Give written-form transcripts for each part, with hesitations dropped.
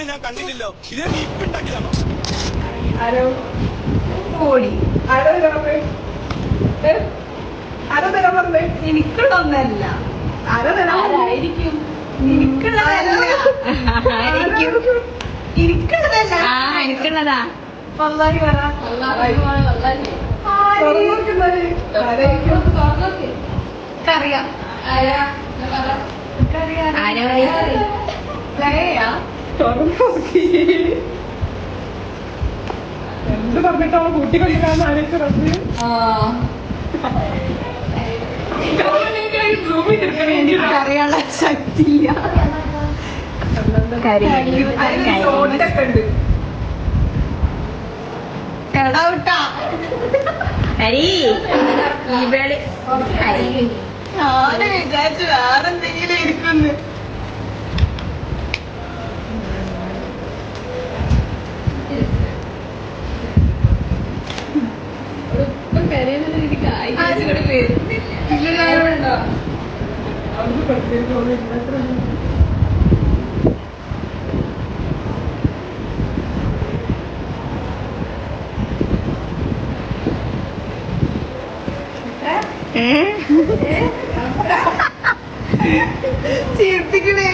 ഞാൻ കണ്ടില്ലല്ലോ. ഇത് നീ ഇപ്പൊ ഉണ്ടാക്കിയതാണോ? ആരോ ഓടി ആരോ ആരോ തരാൻ പറഞ്ഞേ. എനിക്കുള്ളൊന്നല്ല. ആരോ തരാമായിരിക്കും. എനിക്കുള്ളതാ. വല്ലാഹി പറ. അറിയാം. എന്ത് പറഞ്ഞിട്ടാണ് കൂട്ടിക്കൊണ്ടിരിക്കാന്ന് ആലോചിച്ചത്. അറിയാനുള്ള ശക്തിയില്ല. ഞാന് വിചാരിച്ചു വേറെന്തെങ്കിലും ഇരിക്കുന്നു. ചിരിപ്പിക്കണേ.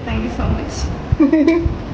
Thank you so much.